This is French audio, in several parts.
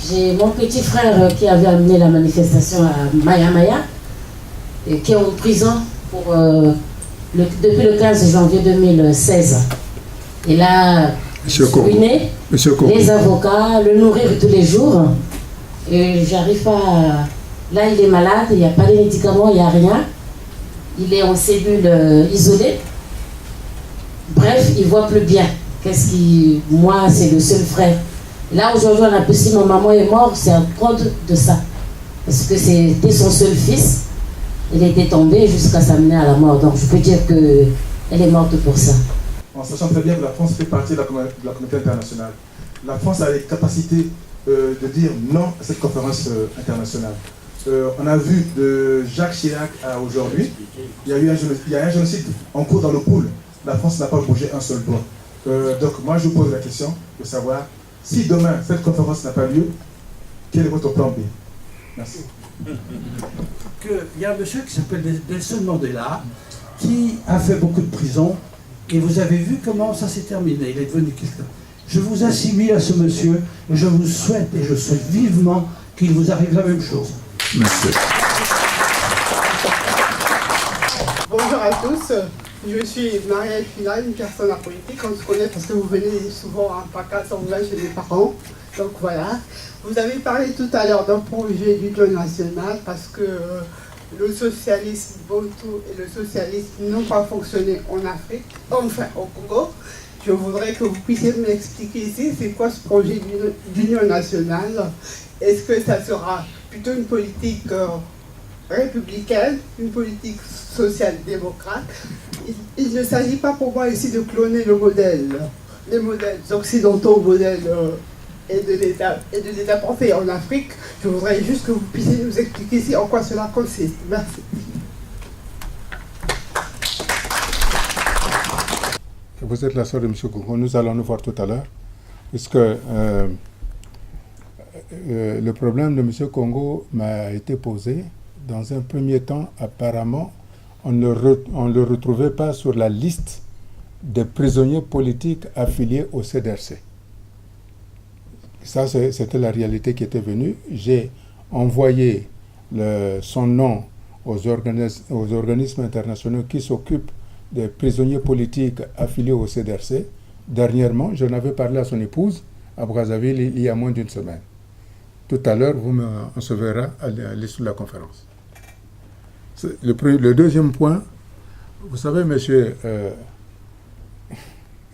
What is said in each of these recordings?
J'ai mon petit frère qui avait amené la manifestation à Maya Maya, et qui est en prison depuis le 15 janvier 2016. Et là, ruiné, les avocats, le nourrir tous les jours. Et j'arrive pas à... Là, il est malade, il n'y a pas de médicaments, il n'y a rien. Il est en cellule isolée. Bref, il ne voit plus bien. Moi, c'est le seul frère. Là, aujourd'hui, on a pu si ma maman est morte, c'est à cause de ça. Parce que c'était son seul fils. Il était tombé jusqu'à s'amener à la mort. Donc, je peux dire qu'elle est morte pour ça. En sachant très bien que la France fait partie de la communauté internationale. La France a les capacités de dire non à cette conférence internationale. On a vu de Jacques Chirac à aujourd'hui, il y a un génocide en cours dans le pool. La France n'a pas bougé un seul doigt. Donc moi je vous pose la question de savoir si demain cette conférence n'a pas lieu, quel est votre plan B? Merci. Il y a un monsieur qui s'appelle Nelson Mandela qui a fait beaucoup de prison et vous avez vu comment ça s'est terminé. Il est devenu quelqu'un. Je vous assimile à ce monsieur et je vous souhaite et je souhaite vivement qu'il vous arrive la même chose. Merci. Bonjour à tous, je suis Marielle Final, une personne apolitique. On se connaît parce que vous venez souvent à PACA sans chez mes parents. Donc voilà. Vous avez parlé tout à l'heure d'un projet d'union nationale parce que le socialisme Bantou et le socialisme n'ont pas fonctionné en Afrique, enfin au Congo. Je voudrais que vous puissiez m'expliquer ici, c'est quoi ce projet d'union nationale? Est-ce que ça sera plutôt une politique républicaine, une politique social-démocrate? Il ne s'agit pas pour moi ici de cloner les modèles occidentaux, modèles et de l'État français en Afrique. Je voudrais juste que vous puissiez nous expliquer ici en quoi cela consiste. Merci. Vous êtes la sœur de M. Congo, nous allons nous voir tout à l'heure, puisque le problème de M. Congo m'a été posé. Dans un premier temps, apparemment, on ne le retrouvait pas sur la liste des prisonniers politiques affiliés au CDRC. Ça, c'était la réalité qui était venue. J'ai envoyé son nom aux organismes internationaux qui s'occupent des prisonniers politiques affiliés au CDRC. Dernièrement, j'en avais parlé à son épouse à Brazzaville il y a moins d'une semaine. Tout à l'heure, on se verra à l'issue de la conférence. Le deuxième point, vous savez, monsieur,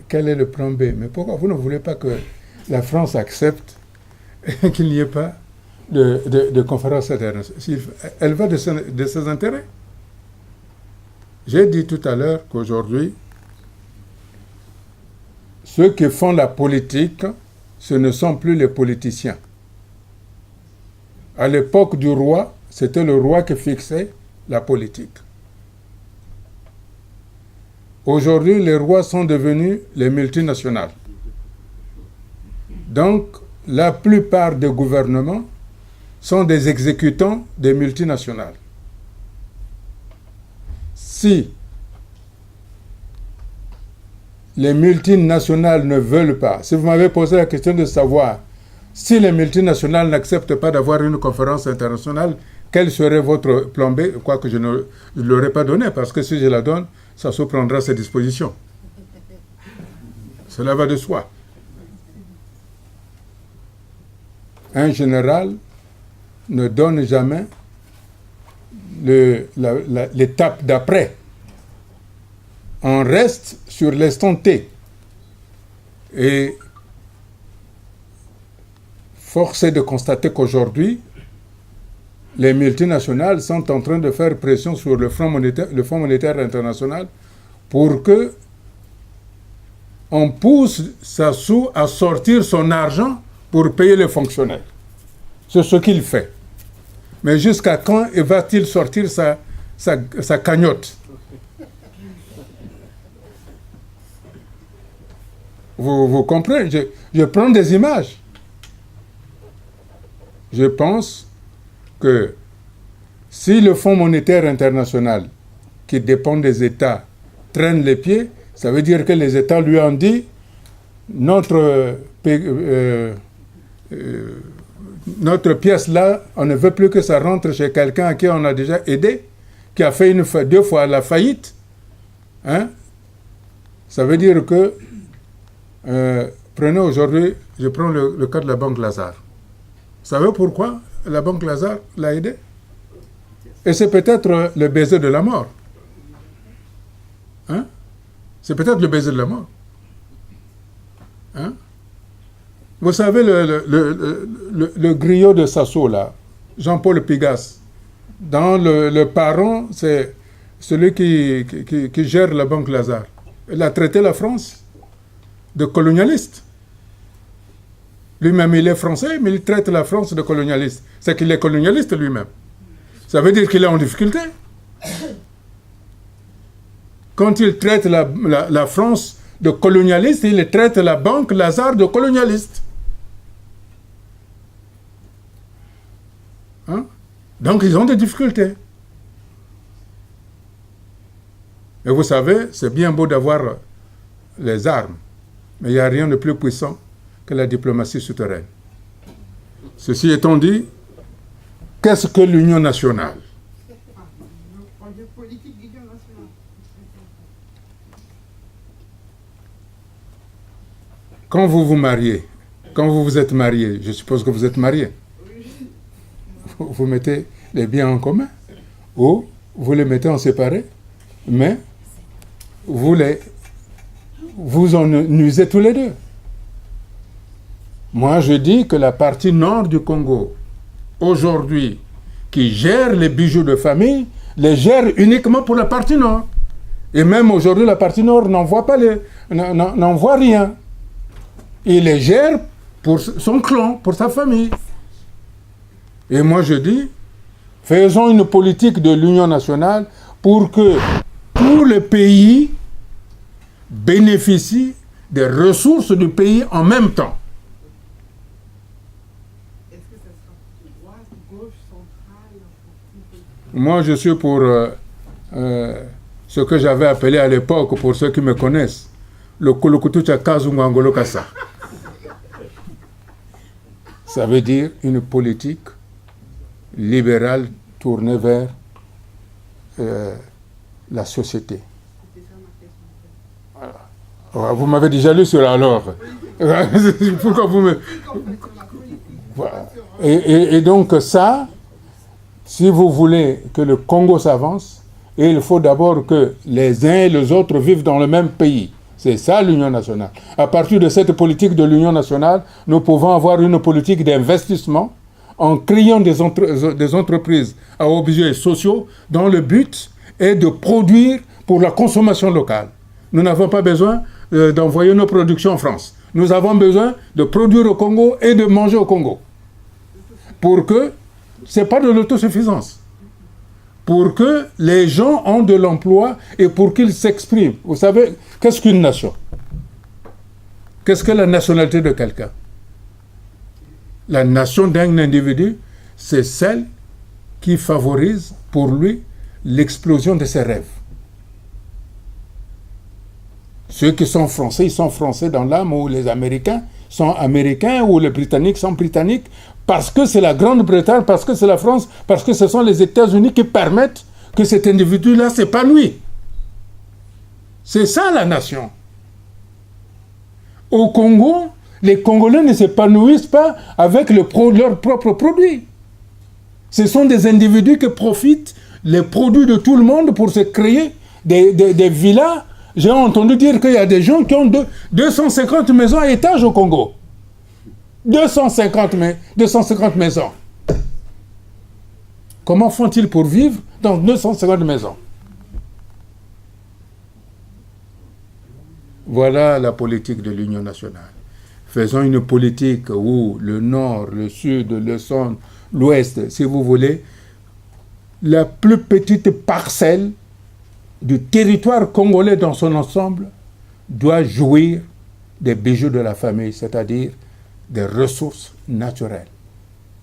quel est le plan B? Mais pourquoi vous ne voulez pas que la France accepte qu'il n'y ait pas de conférence internationale? Elle va de ses intérêts. J'ai dit tout à l'heure qu'aujourd'hui, ceux qui font la politique, ce ne sont plus les politiciens. À l'époque du roi, c'était le roi qui fixait la politique. Aujourd'hui, les rois sont devenus les multinationales. Donc, la plupart des gouvernements sont des exécutants des multinationales. Si les multinationales ne veulent pas, si vous m'avez posé la question de savoir si les multinationales n'acceptent pas d'avoir une conférence internationale, quel serait votre plan B? Quoique je ne l'aurais pas donné, parce que si je la donne, ça se prendra ses dispositions. Cela va de soi. Un général ne donne jamais l'étape d'après. On reste sur l'instant T. Et force est de constater qu'aujourd'hui, les multinationales sont en train de faire pression sur le Fonds monétaire international pour que on pousse Sassou à sortir son argent pour payer les fonctionnaires. C'est ce qu'il fait. Mais jusqu'à quand va-t-il sortir sa cagnotte? Vous comprenez? Je prends des images. Je pense que si le Fonds monétaire international, qui dépend des États, traîne les pieds, ça veut dire que les États lui ont dit notre notre pièce là, on ne veut plus que ça rentre chez quelqu'un à qui on a déjà aidé, qui a fait 2 fois la faillite. Hein? Ça veut dire que, prenez aujourd'hui, je prends le cas de la Banque Lazare. Vous savez pourquoi la Banque Lazare l'a aidé? Et c'est peut-être le baiser de la mort. Hein? C'est peut-être le baiser de la mort. Hein? Vous savez, le griot de Sasso, là, Jean-Paul Pigas, dans le parent, c'est celui qui gère la Banque Lazare. Il a traité la France de colonialiste. Lui-même, il est français, mais il traite la France de colonialiste. C'est qu'il est colonialiste lui-même. Ça veut dire qu'il est en difficulté. Quand il traite la France de colonialiste, il traite la Banque Lazare de colonialiste. Hein? Donc, ils ont des difficultés. Et vous savez, c'est bien beau d'avoir les armes, mais il n'y a rien de plus puissant que la diplomatie souterraine. Ceci étant dit, qu'est-ce que l'Union nationale? Quand vous vous mariez, quand vous vous êtes marié, je suppose que vous êtes marié, vous mettez les biens en commun ou vous les mettez en séparé, mais vous en usez tous les deux. Moi, je dis que la partie nord du Congo, aujourd'hui, qui gère les bijoux de famille, les gère uniquement pour la partie nord. Et même aujourd'hui, la partie nord n'en voit rien. Il les gère pour son clan, pour sa famille. Et moi, je dis, faisons une politique de l'Union nationale pour que tous les pays bénéficient des ressources du pays en même temps. Est-ce que ça sera droite, gauche, centrale? Moi, je suis pour ce que j'avais appelé à l'époque, pour ceux qui me connaissent, le Kulukutucha Kazungangolo Kasa. Ça veut dire une politique libérale tournée vers la société. Voilà. Vous m'avez déjà lu sur alors. Pourquoi vous me... Voilà. Et donc ça, si vous voulez que le Congo s'avance, il faut d'abord que les uns et les autres vivent dans le même pays. C'est ça l'Union nationale. À partir de cette politique de l'Union nationale, nous pouvons avoir une politique d'investissement en créant des entreprises à objets sociaux dont le but est de produire pour la consommation locale. Nous n'avons pas besoin d'envoyer nos productions en France. Nous avons besoin de produire au Congo et de manger au Congo. Pour que, ce n'est pas de l'autosuffisance, pour que les gens ont de l'emploi et pour qu'ils s'expriment. Vous savez, qu'est-ce qu'une nation? Qu'est-ce que la nationalité de quelqu'un? La nation d'un individu, c'est celle qui favorise pour lui l'explosion de ses rêves. Ceux qui sont français, ils sont français dans l'âme, ou les Américains sont américains, ou les Britanniques sont britanniques, parce que c'est la Grande-Bretagne, parce que c'est la France, parce que ce sont les États-Unis qui permettent que cet individu-là s'épanouisse. C'est ça la nation. Au Congo, les Congolais ne s'épanouissent pas avec leurs propres produits. Ce sont des individus qui profitent les produits de tout le monde pour se créer des villas. J'ai entendu dire qu'il y a des gens qui ont 250 maisons à étage au Congo. 250 maisons. Comment font-ils pour vivre dans 250 maisons? Voilà la politique de l'Union nationale. Faisons une politique où le nord, le sud, le centre, l'ouest, si vous voulez, la plus petite parcelle du territoire congolais dans son ensemble doit jouir des bijoux de la famille, c'est-à-dire des ressources naturelles.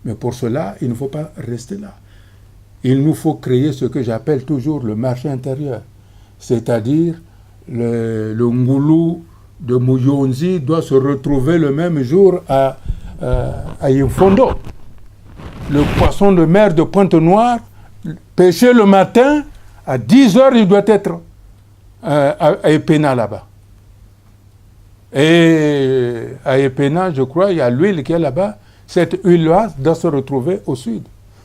Mais pour cela, il ne faut pas rester là. Il nous faut créer ce que j'appelle toujours le marché intérieur, c'est-à-dire le Ngoulou de Mouyonzi doit se retrouver le même jour à à Yimfondo. Le poisson de mer de Pointe-Noire, pêché le matin, à 10 heures, il doit être à Epena là-bas. Et à Epena, je crois, il y a l'huile qui est là-bas. Cette huile-là doit se retrouver au sud,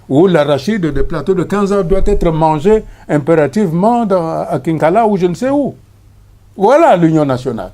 où l'arachide des plateaux de 15 heures doit être mangé impérativement à Kinkala ou je ne sais où. Voilà l'Union nationale.